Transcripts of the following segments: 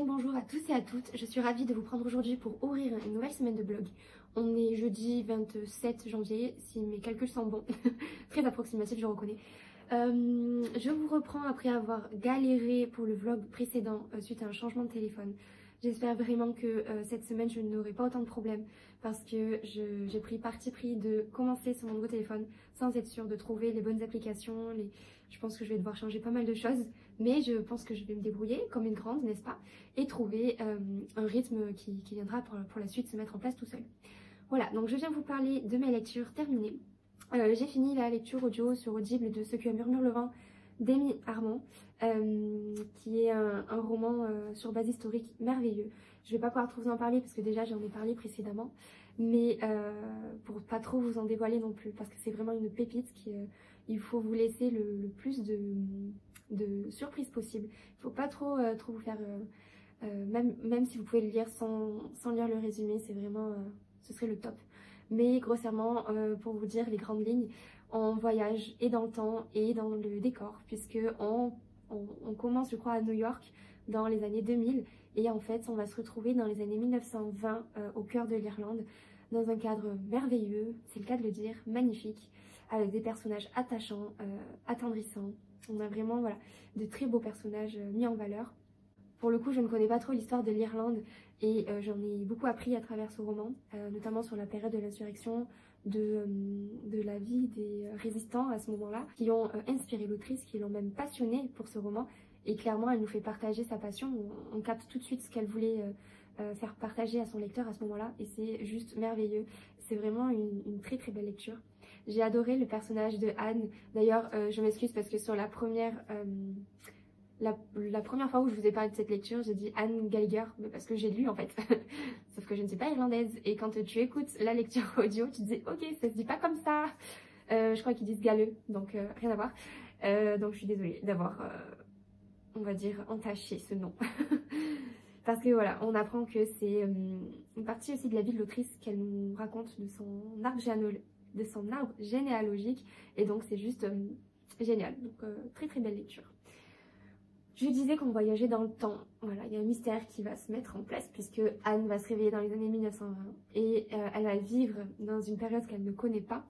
Bien le bonjour à tous et à toutes, je suis ravie de vous prendre aujourd'hui pour ouvrir une nouvelle semaine de blog. On est jeudi 27 janvier, si mes calculs sont bons, très approximatif je reconnais. Je vous reprends après avoir galéré pour le vlog précédent suite à un changement de téléphone. J'espère vraiment que cette semaine je n'aurai pas autant de problèmes parce que j'ai pris parti pris de commencer sur mon nouveau téléphone sans être sûre de trouver les bonnes applications. Je pense que je vais devoir changer pas mal de choses, mais je pense que je vais me débrouiller comme une grande, n'est-ce pas, et trouver un rythme qui viendra pour la suite se mettre en place tout seul. Voilà, donc je viens vous parler de mes lectures terminées. J'ai fini la lecture audio sur Audible de Ce que murmure le vent d'Amy Armand, qui est un roman sur base historique merveilleux. Je vais pas pouvoir trop vous en parler parce que déjà j'en ai parlé précédemment, mais pour pas trop vous en dévoiler non plus, parce que c'est vraiment une pépite il faut vous laisser le plus de surprises possible. Il faut pas trop vous faire, même si vous pouvez le lire sans lire le résumé, c'est vraiment, ce serait le top. Mais grossièrement, pour vous dire les grandes lignes, on voyage et dans le temps et dans le décor, puisque on commence, je crois, à New York dans les années 2000, et en fait, on va se retrouver dans les années 1920 au cœur de l'Irlande, dans un cadre merveilleux, c'est le cas de le dire, magnifique, avec des personnages attachants, attendrissants. On a vraiment voilà, de très beaux personnages mis en valeur. Pour le coup, je ne connais pas trop l'histoire de l'Irlande et j'en ai beaucoup appris à travers ce roman, notamment sur la période de l'insurrection, de la vie des résistants à ce moment-là, qui ont inspiré l'autrice, qui l'ont même passionnée pour ce roman. Et clairement, elle nous fait partager sa passion. On capte tout de suite ce qu'elle voulait faire partager à son lecteur à ce moment-là. Et c'est juste merveilleux. C'est vraiment une très très belle lecture. J'ai adoré le personnage de Anne. D'ailleurs, je m'excuse parce que sur la première fois où je vous ai parlé de cette lecture, j'ai dit Anne Gallagher, mais parce que j'ai lu en fait. Sauf que je ne suis pas irlandaise. Et quand tu écoutes la lecture audio, tu te dis ok, ça se dit pas comme ça. Je crois qu'ils disent Galleux, donc rien à voir. Donc je suis désolée d'avoir, on va dire, entaché ce nom. Parce que voilà, on apprend que c'est une partie aussi de la vie de l'autrice qu'elle nous raconte de son arbre généalogique. Et donc c'est juste génial. Donc très très belle lecture. Je disais qu'on voyageait dans le temps. Voilà, il y a un mystère qui va se mettre en place puisque Anne va se réveiller dans les années 1920 et elle va vivre dans une période qu'elle ne connaît pas.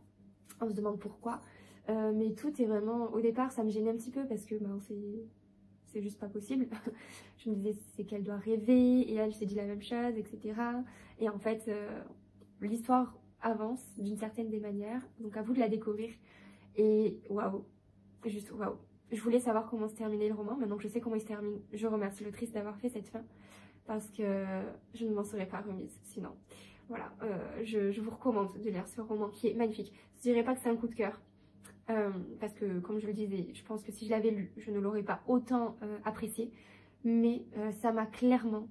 On se demande pourquoi. Mais tout est vraiment... Au départ, ça me gênait un petit peu parce que ben, c'est juste pas possible. Je me disais c'est qu'elle doit rêver et elle s'est dit la même chose, etc. Et en fait, l'histoire avance d'une certaine des manières. Donc à vous de la découvrir. Et waouh, juste waouh. Je voulais savoir comment se terminait le roman. Maintenant que je sais comment il se termine, je remercie l'autrice d'avoir fait cette fin parce que je ne m'en serais pas remise sinon. Voilà, je vous recommande de lire ce roman qui est magnifique. Je ne dirais pas que c'est un coup de cœur parce que, comme je le disais, je pense que si je l'avais lu, je ne l'aurais pas autant apprécié. Mais ça m'a clairement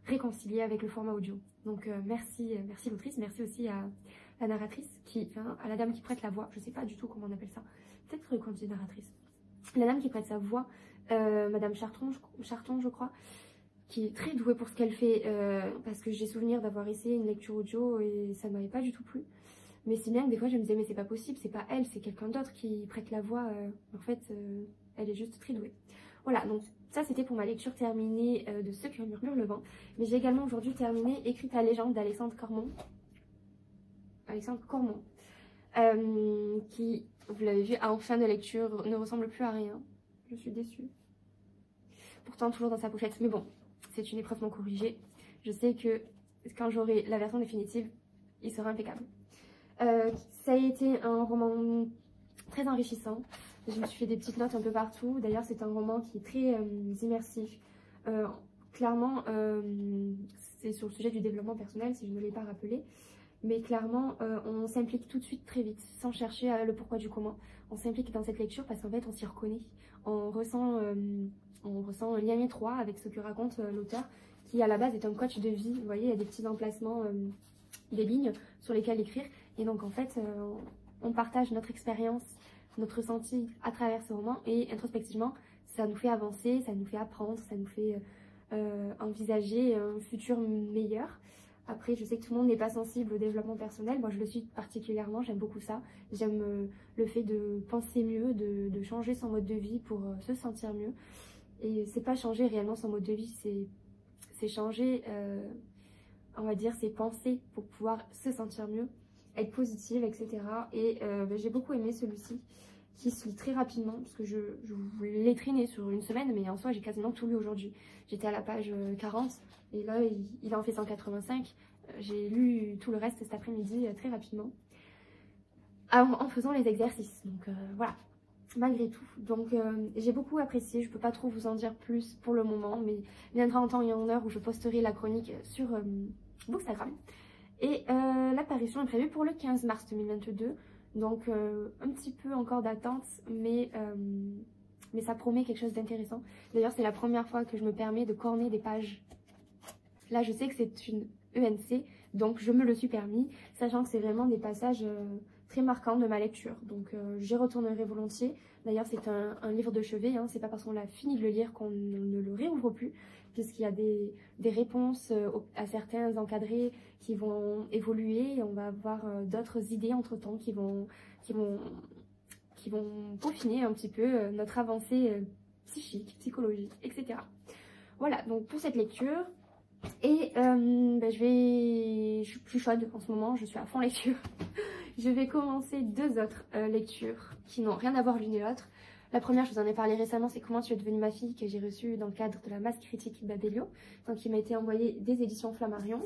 réconciliée avec le format audio. Donc merci l'autrice, merci aussi à la narratrice, à la dame qui prête la voix. Je ne sais pas du tout comment on appelle ça. Peut-être qu'on dit narratrice. La dame qui prête sa voix, Madame Charton, je crois, qui est très douée pour ce qu'elle fait, parce que j'ai souvenir d'avoir essayé une lecture audio et ça ne m'avait pas du tout plu. Mais si bien que des fois je me disais mais c'est pas possible, c'est pas elle, c'est quelqu'un d'autre qui prête la voix. En fait, elle est juste très douée. Voilà, donc ça c'était pour ma lecture terminée de Ce que murmure le vent. Mais j'ai également aujourd'hui terminé Écrite à légende d'Alexandre Cormon. Qui, vous l'avez vu, en fin de lecture, ne ressemble plus à rien. Je suis déçue. Pourtant, toujours dans sa pochette. Mais bon, c'est une épreuve non corrigée. Je sais que quand j'aurai la version définitive, il sera impeccable. Ça a été un roman très enrichissant. Je me suis fait des petites notes un peu partout. D'ailleurs, c'est un roman qui est très immersif. Clairement, c'est sur le sujet du développement personnel, si je ne l'ai pas rappelé. Mais clairement, on s'implique tout de suite très vite, sans chercher le pourquoi du comment. On s'implique dans cette lecture parce qu'en fait, on s'y reconnaît. On ressent un lien étroit avec ce que raconte l'auteur, qui à la base est un coach de vie. Vous voyez, il y a des petits emplacements, des lignes sur lesquelles écrire. Et donc, en fait, on partage notre expérience, notre ressenti à travers ce roman. Et introspectivement, ça nous fait avancer, ça nous fait apprendre, ça nous fait envisager un futur meilleur. Après, je sais que tout le monde n'est pas sensible au développement personnel. Moi, je le suis particulièrement. J'aime beaucoup ça. J'aime le fait de penser mieux, de changer son mode de vie pour se sentir mieux. Et c'est pas changer réellement son mode de vie, c'est changer, on va dire, ses pensées pour pouvoir se sentir mieux, être positive, etc. Et j'ai beaucoup aimé celui-ci, qui se lit très rapidement, parce que je l'ai traîné sur une semaine, mais en soi j'ai quasiment tout lu aujourd'hui. J'étais à la page 40, et là il en fait 185. J'ai lu tout le reste cet après-midi très rapidement, en faisant les exercices. Donc voilà, malgré tout. Donc j'ai beaucoup apprécié, je peux pas trop vous en dire plus pour le moment, mais viendra en temps et en heure où je posterai la chronique sur Bookstagram. Et l'apparition est prévue pour le 15 mars 2022, donc un petit peu encore d'attente, mais ça promet quelque chose d'intéressant. D'ailleurs c'est la première fois que je me permets de corner des pages. Là je sais que c'est une ENC, donc je me le suis permis, sachant que c'est vraiment des passages très marquants de ma lecture, donc j'y retournerai volontiers. D'ailleurs c'est un livre de chevet, hein. C'est pas parce qu'on a fini de le lire qu'on ne le réouvre plus, puisqu'il y a des réponses à certains encadrés qui vont évoluer, et on va avoir d'autres idées entre temps qui vont peaufiner un petit peu notre avancée psychique, psychologique, etc. Voilà donc pour cette lecture. Et je suis chaude en ce moment, je suis à fond lecture. Je vais commencer deux autres lectures qui n'ont rien à voir l'une et l'autre. La première, je vous en ai parlé récemment, c'est Comment tu es devenue ma fille, que j'ai reçue dans le cadre de la masse critique Babelio, donc qui m'a été envoyée des éditions Flammarion,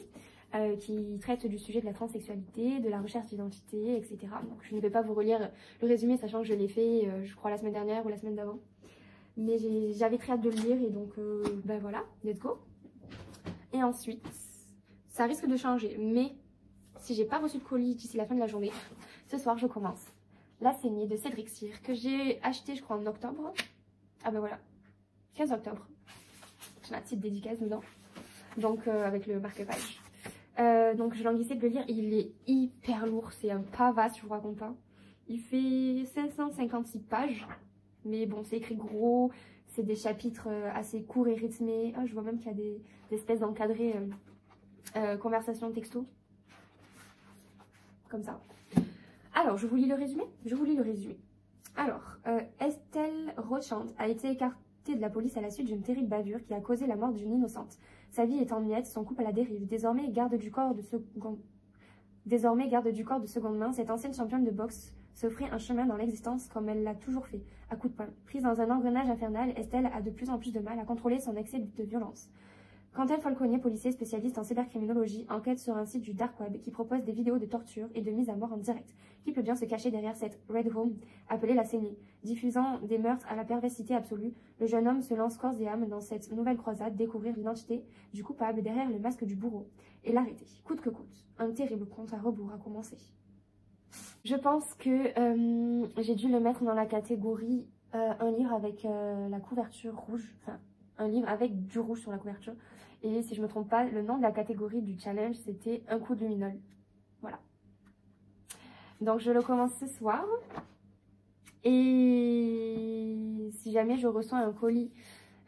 qui traite du sujet de la transsexualité, de la recherche d'identité, etc. Donc je ne vais pas vous relire le résumé, sachant que je l'ai fait, je crois, la semaine dernière ou la semaine d'avant. Mais j'avais très hâte de le lire, et donc voilà, let's go. Et ensuite, ça risque de changer, mais si j'ai pas reçu de colis d'ici la fin de la journée, ce soir je commence La Saignée de Cédric Cyr, que j'ai acheté je crois en octobre. Ah ben voilà, 15 octobre. J'ai ma petite dédicace dedans, donc avec le marque-page. Donc je languissais de le lire, il est hyper lourd, c'est un pavasse, je vous raconte pas. Il fait 556 pages, mais bon c'est écrit gros, c'est des chapitres assez courts et rythmés. Oh, je vois même qu'il y a des espèces d'encadrés conversations texto. Comme ça. Alors, je vous lis le résumé. Alors, Estelle Rochand a été écartée de la police à la suite d'une terrible bavure qui a causé la mort d'une innocente. Sa vie est en miettes, son couple à la dérive. Désormais garde du corps de seconde main, cette ancienne championne de boxe s'offrait un chemin dans l'existence comme elle l'a toujours fait, à coups de poing. Prise dans un engrenage infernal, Estelle a de plus en plus de mal à contrôler son excès de violence. Quentin Falconier, policier spécialiste en cybercriminologie, enquête sur un site du Dark Web qui propose des vidéos de torture et de mise à mort en direct. Qui peut bien se cacher derrière cette Red Room, appelée La Saignée? Diffusant des meurtres à la perversité absolue, le jeune homme se lance corps et âme dans cette nouvelle croisade, découvrir l'identité du coupable derrière le masque du bourreau et l'arrêter, coûte que coûte. Un terrible compte à rebours a commencé. Je pense que j'ai dû le mettre dans la catégorie un livre avec la couverture rouge, enfin un livre avec du rouge sur la couverture. Et si je me trompe pas, le nom de la catégorie du challenge, c'était Un coup de luminol. Voilà. Donc je le commence ce soir. Et si jamais je reçois un colis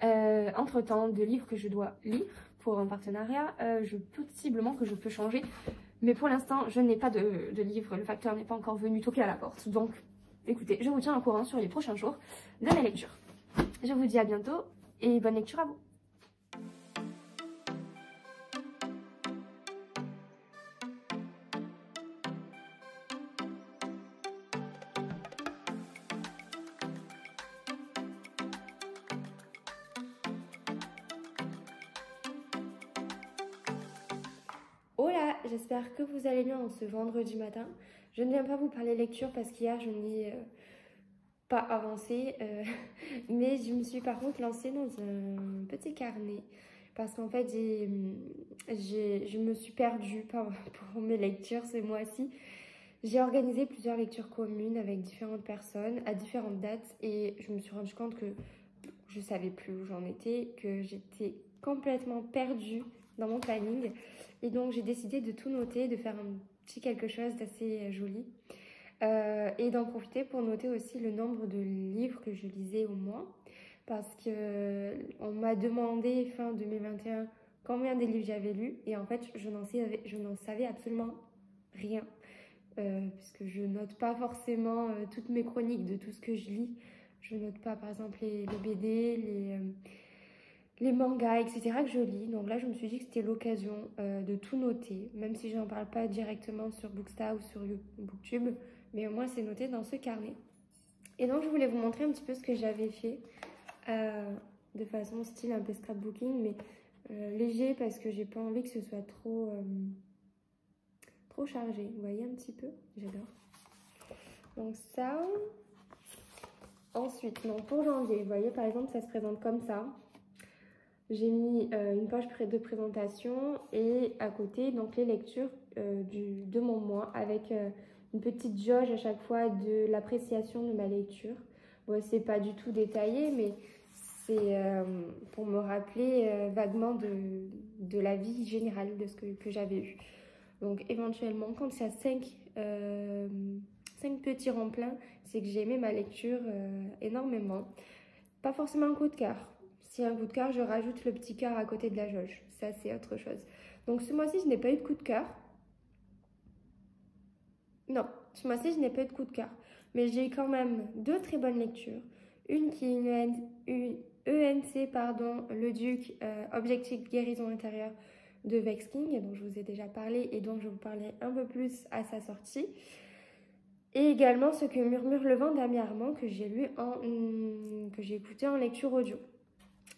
entre-temps de livres que je dois lire pour un partenariat, possiblement que je peux changer. Mais pour l'instant, je n'ai pas de livre. Le facteur n'est pas encore venu toquer à la porte. Donc, écoutez, je vous tiens au courant sur les prochains jours de ma lecture. Je vous dis à bientôt et bonne lecture à vous. Hola, j'espère que vous allez bien en ce vendredi matin. Je ne viens pas vous parler lecture parce qu'hier je n'ai pas avancé, mais je me suis par contre lancée dans un petit carnet parce qu'en fait je me suis perdue pour mes lectures ce mois-ci. J'ai organisé plusieurs lectures communes avec différentes personnes à différentes dates et je me suis rendu compte que je savais plus où j'en étais, que j'étais complètement perdue dans mon planning. Et donc j'ai décidé de tout noter, de faire un petit quelque chose d'assez joli. Et d'en profiter pour noter aussi le nombre de livres que je lisais au mois. Parce qu'on m'a demandé fin 2021 combien de livres j'avais lus. Et en fait, je n'en savais absolument rien. Puisque je note pas forcément toutes mes chroniques de tout ce que je lis. je note pas par exemple les BD, les mangas, etc. que je lis. Donc là, je me suis dit que c'était l'occasion de tout noter, même si je n'en parle pas directement sur Booksta ou sur Booktube, mais au moins c'est noté dans ce carnet. Et donc je voulais vous montrer un petit peu ce que j'avais fait de façon style un peu scrapbooking, mais léger parce que j'ai pas envie que ce soit trop chargé. Vous voyez un petit peu? J'adore. Donc ça. Ensuite, donc pour janvier, vous voyez par exemple ça se présente comme ça. J'ai mis une page de présentation et à côté donc les lectures de mon mois avec une petite jauge à chaque fois de l'appréciation de ma lecture. Bon, c'est pas du tout détaillé, mais c'est pour me rappeler vaguement de la vie générale de ce que j'avais eu. Donc éventuellement, quand c'est à 5 petits ronds pleins, c'est que j'ai aimé ma lecture énormément. Pas forcément un coup de cœur. Si un coup de cœur, je rajoute le petit cœur à côté de la jauge. Ça, c'est autre chose. Donc ce mois-ci, je n'ai pas eu de coup de cœur. Non, ce mois-ci, je n'ai pas eu de coup de cœur. Mais j'ai eu quand même 2 très bonnes lectures. Une qui est une ENC, pardon, Le Duc, Objectif Guérison Intérieure de Vex King, dont je vous ai déjà parlé et dont je vous parlerai un peu plus à sa sortie. Et également Ce que murmure le vent d'Amy Armand, que j'ai lu que j'ai écouté en lecture audio.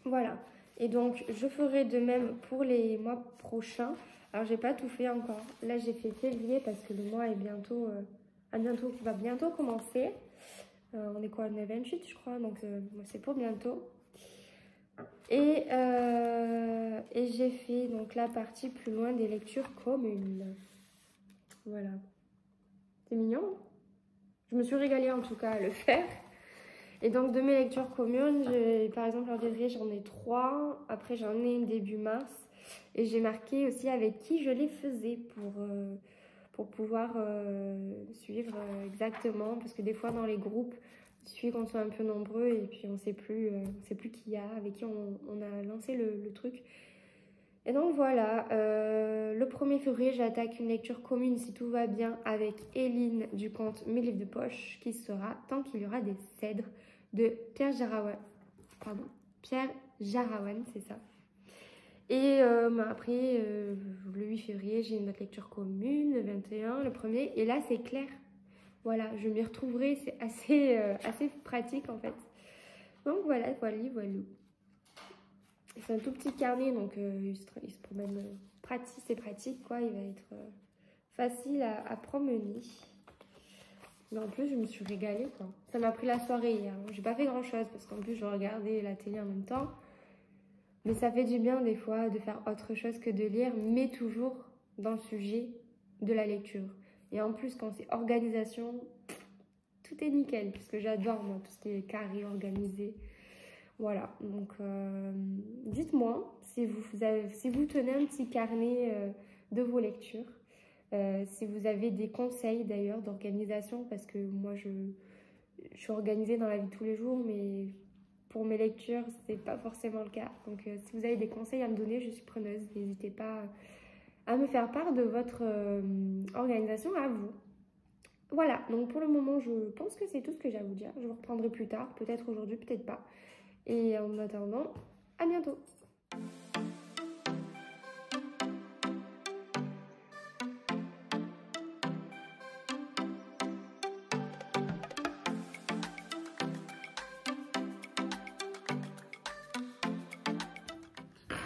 Voilà. Et donc, je ferai de même pour les mois prochains. Alors, j'ai pas tout fait encore. Là, j'ai fait février parce que le mois est va bientôt commencer. On est quoi, le 28, je crois. Donc, c'est pour bientôt. Et j'ai fait donc la partie plus loin des lectures communes. Voilà. C'est mignon. Je me suis régalée en tout cas à le faire. Et donc de mes lectures communes, par exemple en février j'en ai 3, après j'en ai une début mars. Et j'ai marqué aussi avec qui je les faisais pour pouvoir suivre exactement. Parce que des fois dans les groupes, il suffit qu'on soit un peu nombreux et puis on sait plus qui y a, avec qui on a lancé le truc. Et donc voilà, le 1er février, j'attaque une lecture commune si tout va bien avec Éline du conte Mes livres de poche, qui sera Tant qu'il y aura des cèdres de Pierre Jarawan. Pardon, Pierre Jarawan, c'est ça. Et après, le 8 février, j'ai une autre lecture commune, le 21, le 1er, et là c'est clair. Voilà, je m'y retrouverai, c'est assez pratique en fait. Donc voilà, voilà. C'est un tout petit carnet, donc il se promène c'est pratique quoi, il va être facile à promener. Mais en plus, je me suis régalée quoi. Ça m'a pris la soirée hier. J'ai pas fait grand chose parce qu'en plus, je regardais la télé en même temps. Mais ça fait du bien des fois de faire autre chose que de lire, mais toujours dans le sujet de la lecture. Et en plus, quand c'est organisation, tout est nickel, puisque j'adore moi tout ce qui est carré, organisé. Voilà, donc dites-moi si vous tenez un petit carnet de vos lectures, si vous avez des conseils d'ailleurs d'organisation, parce que moi je suis organisée dans la vie de tous les jours, mais pour mes lectures, c'est pas forcément le cas. Donc si vous avez des conseils à me donner, je suis preneuse. N'hésitez pas à me faire part de votre organisation à vous. Voilà, donc pour le moment, je pense que c'est tout ce que j'ai à vous dire. Je vous reprendrai plus tard, peut-être aujourd'hui, peut-être pas. Et en attendant, à bientôt!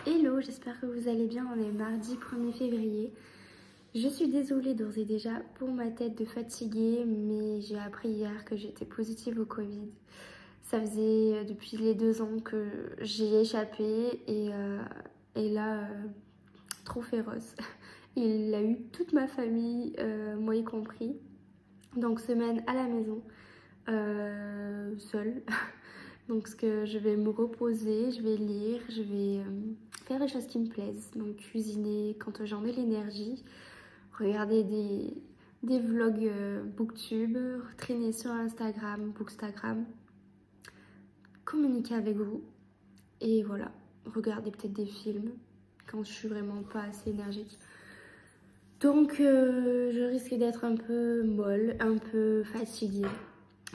Hello, j'espère que vous allez bien. On est mardi 1er février. Je suis désolée d'ores et déjà pour ma tête de fatiguée, mais j'ai appris hier que j'étais positive au Covid. Ça faisait depuis les 2 ans que j'y ai échappé et là, trop féroce. Il a eu toute ma famille, moi y compris. Donc semaine à la maison, seule. Donc ce que je vais me reposer, je vais lire, je vais faire des choses qui me plaisent. Donc cuisiner quand j'en ai l'énergie, regarder des vlogs Booktube, traîner sur Instagram, Bookstagram, communiquer avec vous et voilà, regarder peut-être des films quand je suis vraiment pas assez énergique. Donc je risque d'être un peu molle, un peu fatiguée.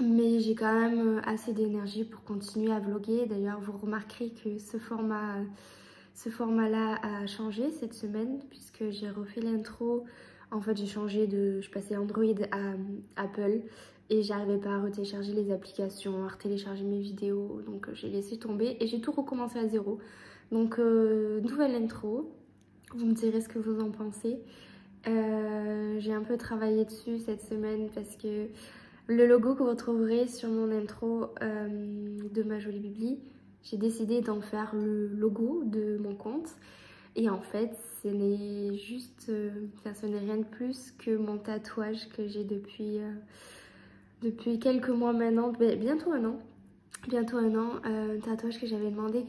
Mais j'ai quand même assez d'énergie pour continuer à vlogger. D'ailleurs, vous remarquerez que ce format-là a changé cette semaine puisque j'ai refait l'intro. En fait, j'ai changé je passais Android à Apple et j'arrivais pas à retélécharger les applications, à retélécharger mes vidéos. Donc j'ai laissé tomber et j'ai tout recommencé à zéro. Donc nouvelle intro. Vous me direz ce que vous en pensez. J'ai un peu travaillé dessus cette semaine parce que le logo que vous retrouverez sur mon intro de ma jolie bibli, j'ai décidé d'en faire le logo de mon compte. Et en fait, ce n'est juste, ce n'est rien de plus que mon tatouage que j'ai depuis quelques mois maintenant, bientôt un an. Bientôt un an, un tatouage que j'avais demandé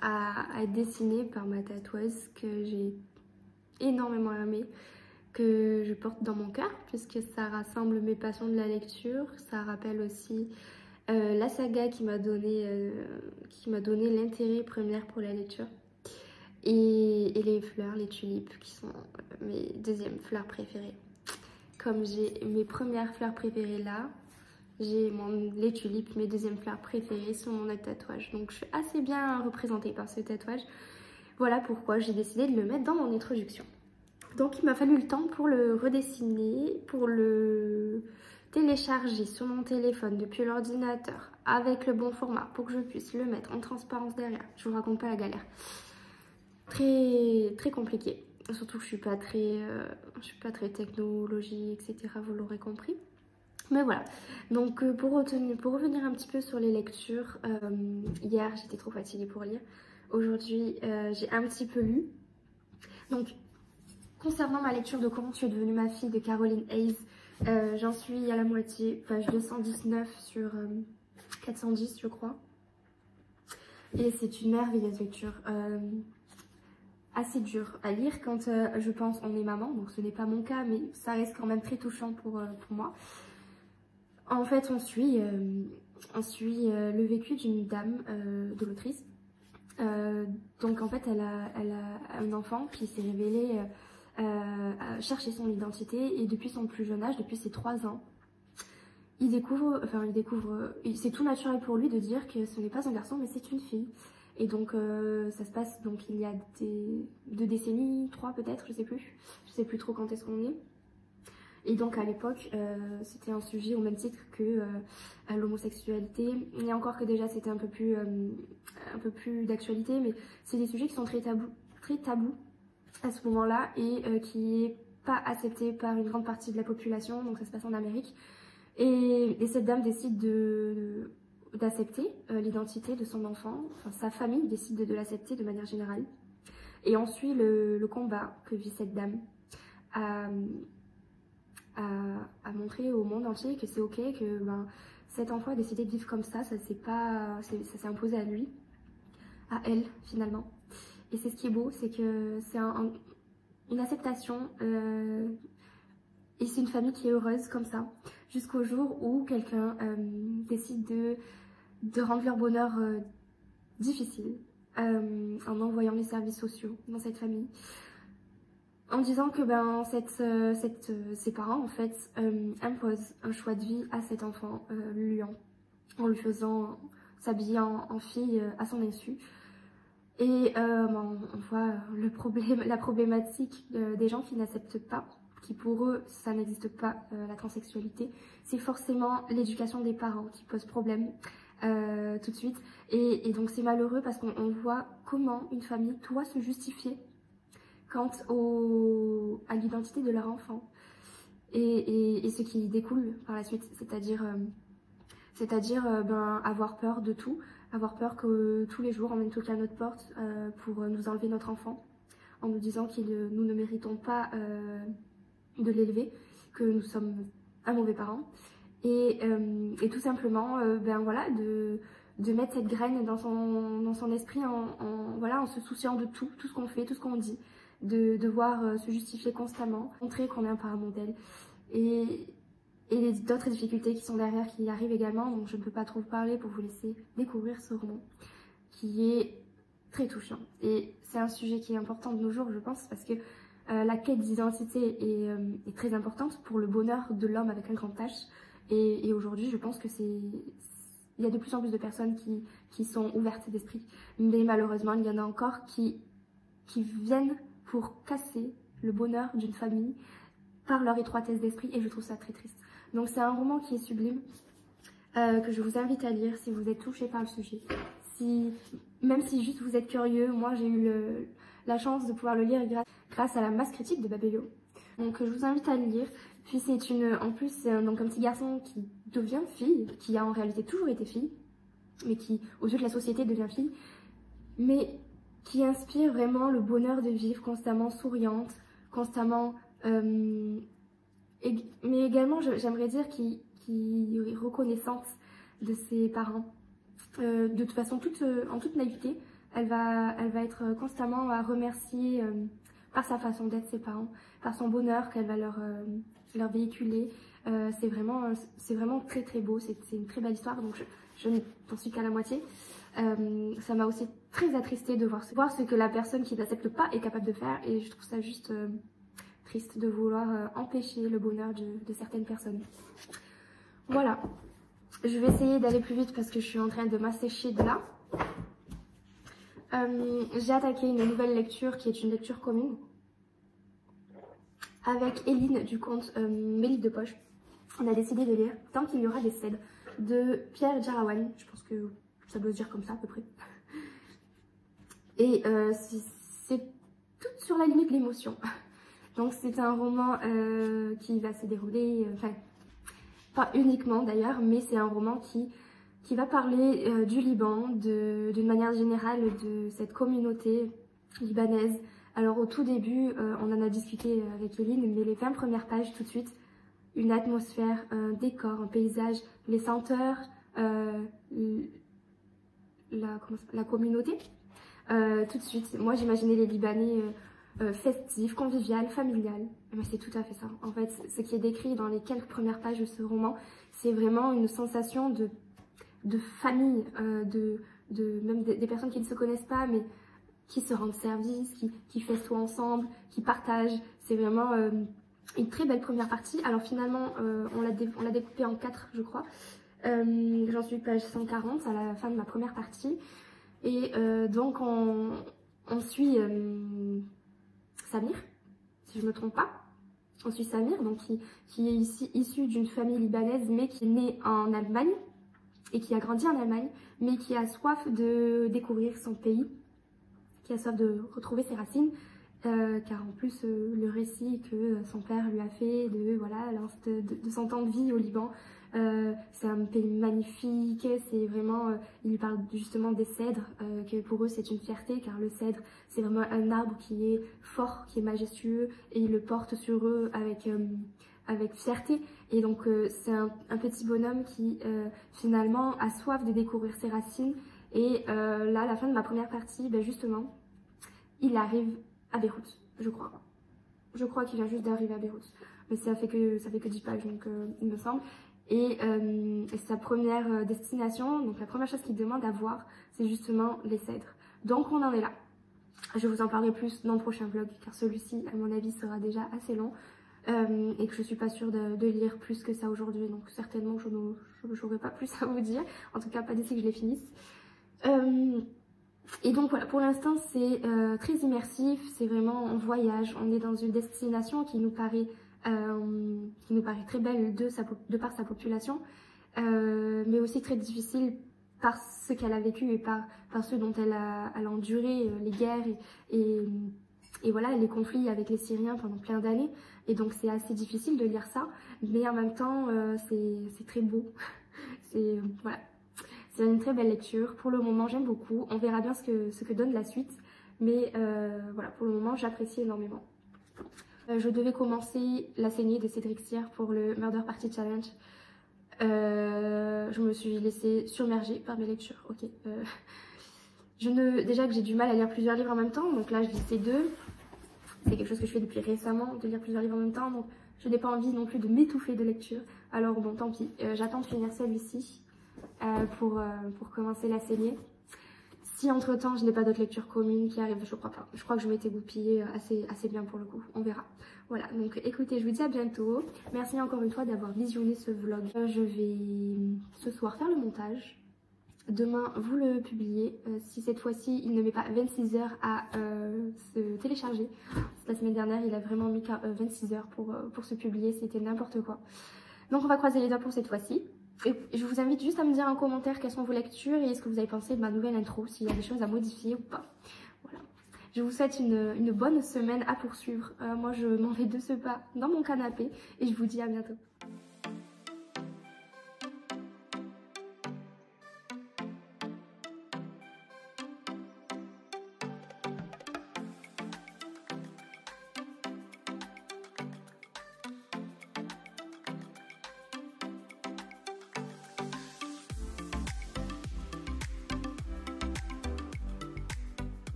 à être dessiné par ma tatoueuse que j'ai énormément aimé, que je porte dans mon cœur puisque ça rassemble mes passions de la lecture. Ça rappelle aussi la saga qui m'a donné l'intérêt premier pour la lecture et les fleurs, les tulipes qui sont mes deuxièmes fleurs préférées. Comme j'ai mes premières fleurs préférées là, j'ai les tulipes, mes deuxièmes fleurs préférées sur mon autre tatouage. Donc je suis assez bien représentée par ce tatouage. Voilà pourquoi j'ai décidé de le mettre dans mon introduction. Donc il m'a fallu le temps pour le redessiner, pour le télécharger sur mon téléphone depuis l'ordinateur avec le bon format pour que je puisse le mettre en transparence derrière. Je vous raconte pas la galère. Très très compliqué. Surtout que je suis pas très technologie, etc. Vous l'aurez compris. Mais voilà. Donc pour revenir un petit peu sur les lectures, hier j'étais trop fatiguée pour lire. Aujourd'hui j'ai un petit peu lu. Donc concernant ma lecture de Comment tu es devenue ma fille de Caroline Hayes, j'en suis à la moitié, page 219 sur 410 je crois. Et c'est une merveilleuse lecture, assez dure à lire quand je pense on est maman, donc ce n'est pas mon cas, mais ça reste quand même très touchant pour moi. En fait on suit le vécu d'une dame, de l'autrice. Donc en fait elle a un enfant qui s'est révélé chercher son identité et depuis son plus jeune âge, depuis ses 3 ans, c'est tout naturel pour lui de dire que ce n'est pas un garçon mais c'est une fille. Et donc ça se passe donc il y a 2 décennies, 3 peut-être, je sais plus trop quand est-ce qu'on est. Et donc à l'époque c'était un sujet au même titre que l'homosexualité, et encore que déjà c'était un peu plus d'actualité, mais c'est des sujets qui sont très tabous à ce moment-là et qui est pas accepté par une grande partie de la population. Donc ça se passe en Amérique et cette dame décide d'accepter l'identité de son enfant, enfin sa famille décide de l'accepter de manière générale, et on suit le combat que vit cette dame à montrer au monde entier que c'est ok, que cet enfant a décidé de vivre comme ça s'est imposé à lui, à elle finalement. Et c'est ce qui est beau, c'est que c'est une acceptation et c'est une famille qui est heureuse comme ça, jusqu'au jour où quelqu'un décide de rendre leur bonheur difficile en envoyant les services sociaux dans cette famille, en disant que ses parents en fait imposent un choix de vie à cet enfant, en lui faisant s'habiller en fille à son insu. Et on voit la problématique des gens qui n'acceptent pas, qui pour eux ça n'existe pas, la transsexualité. C'est forcément l'éducation des parents qui pose problème tout de suite. Et donc c'est malheureux parce qu'on voit comment une famille doit se justifier quant à l'identité de leur enfant et ce qui découle par la suite, c'est-à-dire avoir peur de tout, avoir peur que tous les jours on vienne toquer à notre porte pour nous enlever notre enfant en nous disant que nous ne méritons pas de l'élever, que nous sommes un mauvais parent, et tout simplement voilà, de mettre cette graine dans son esprit en se souciant de tout ce qu'on fait, tout ce qu'on dit, de devoir se justifier constamment, montrer qu'on est un parent modèle, et d'autres difficultés qui sont derrière, qui arrivent également. Donc je ne peux pas trop parler pour vous laisser découvrir ce roman qui est très touchant. Et c'est un sujet qui est important de nos jours, je pense, parce que la quête d'identité est très importante pour le bonheur de l'homme avec un grand H Et aujourd'hui, je pense que il y a de plus en plus de personnes qui sont ouvertes d'esprit. Mais malheureusement, il y en a encore qui viennent pour casser le bonheur d'une famille par leur étroitesse d'esprit, et je trouve ça très triste. Donc c'est un roman qui est sublime, que je vous invite à lire si vous êtes touché par le sujet. Même si juste vous êtes curieux, moi j'ai eu la chance de pouvoir le lire grâce à la masse critique de Babelio. Donc je vous invite à le lire. Puis en plus c'est donc un petit garçon qui devient fille, qui a en réalité toujours été fille, mais qui aux yeux de la société devient fille, mais qui inspire vraiment le bonheur de vivre, constamment souriante, constamment... mais également j'aimerais dire qui est reconnaissante de ses parents. De toute façon, en toute naïveté, elle va être constamment à remercier par sa façon d'être ses parents, par son bonheur qu'elle va leur véhiculer. C'est vraiment très très beau, c'est une très belle histoire, donc je n'en suis qu'à la moitié. Ça m'a aussi très attristée de voir ce que la personne qui n'accepte pas est capable de faire, et je trouve ça juste triste de vouloir empêcher le bonheur de certaines personnes. Voilà, je vais essayer d'aller plus vite parce que je suis en train de m'assécher de là. J'ai attaqué une nouvelle lecture qui est une lecture commune avec Éline du conte Mes livres de poche. On a décidé de lire Tant qu'il y aura des cèdres de Pierre Djarawan. Je pense que ça doit se dire comme ça à peu près. Et c'est tout sur la limite de l'émotion. Donc c'est un roman qui va se dérouler, enfin pas uniquement d'ailleurs, mais c'est un roman qui va parler du Liban, d'une manière générale de cette communauté libanaise. Alors au tout début, on en a discuté avec Éline, mais les 20 premières pages tout de suite, une atmosphère, un décor, un paysage, les senteurs, la communauté. Tout de suite, moi j'imaginais les Libanais festifs, convivial, familial. C'est tout à fait ça. En fait, ce qui est décrit dans les quelques premières pages de ce roman, c'est vraiment une sensation de famille, même des personnes qui ne se connaissent pas, mais qui se rendent service, qui festoient ensemble, qui partagent. C'est vraiment une très belle première partie. Alors finalement, on l'a découpée en 4, je crois. J'en suis page 140 à la fin de ma première partie. Et donc on suit Samir, si je ne me trompe pas. On suit Samir, donc qui est ici issu d'une famille libanaise, mais qui est né en Allemagne et qui a grandi en Allemagne, mais qui a soif de découvrir son pays, qui a soif de retrouver ses racines, car en plus le récit que son père lui a fait de son temps de vie au Liban, c'est un pays magnifique, c'est vraiment, il parle justement des cèdres, que pour eux c'est une fierté, car le cèdre c'est vraiment un arbre qui est fort, qui est majestueux, et ils le portent sur eux avec fierté. Et donc c'est un petit bonhomme qui finalement a soif de découvrir ses racines. Et là, à la fin de ma première partie, justement, il arrive à Beyrouth, je crois. Je crois qu'il vient juste d'arriver à Beyrouth. Mais ça fait que 10 pages, donc il me semble. Et sa première destination, donc la première chose qu'il demande à voir, c'est justement les cèdres. Donc on en est là. Je vous en parlerai plus dans le prochain vlog, car celui-ci, à mon avis, sera déjà assez long. Et que je suis pas sûre de lire plus que ça aujourd'hui. Donc certainement, je n'aurai pas plus à vous dire. En tout cas, pas d'ici que je les finisse. Et donc voilà, pour l'instant c'est très immersif, c'est vraiment en voyage, on est dans une destination qui nous paraît très belle de par sa population, mais aussi très difficile par ce qu'elle a vécu et par ce dont elle a enduré, les guerres et voilà, les conflits avec les Syriens pendant plein d'années. Et donc c'est assez difficile de lire ça, mais en même temps c'est très beau. Voilà. C'est une très belle lecture. Pour le moment, j'aime beaucoup. On verra bien ce que donne la suite. Mais voilà, pour le moment, j'apprécie énormément. Je devais commencer La saignée de Cédric Cyr pour le Murder Party Challenge. Je me suis laissée submerger par mes lectures. Ok. Déjà que j'ai du mal à lire plusieurs livres en même temps. Donc là, je lis ces deux. C'est quelque chose que je fais depuis récemment, de lire plusieurs livres en même temps. Donc je n'ai pas envie non plus de m'étouffer de lecture. Alors bon, tant pis. J'attends de finir celui-ci. Pour commencer La saignée. Si entre temps je n'ai pas d'autres lectures communes qui arrivent, je crois pas. Je crois que je m'étais goupillée assez bien pour le coup, on verra. Voilà, donc écoutez, je vous dis à bientôt. Merci encore une fois d'avoir visionné ce vlog. Je vais ce soir faire le montage. Demain, vous le publiez. Si cette fois-ci, il ne met pas 26 heures à se télécharger. La semaine dernière, il a vraiment mis 26 heures pour se publier. C'était n'importe quoi. Donc on va croiser les doigts pour cette fois-ci. Et je vous invite juste à me dire en commentaire quelles sont vos lectures et ce que vous avez pensé de ma nouvelle intro, s'il y a des choses à modifier ou pas. Voilà. Je vous souhaite une bonne semaine à poursuivre. Moi, je m'en vais de ce pas dans mon canapé et je vous dis à bientôt.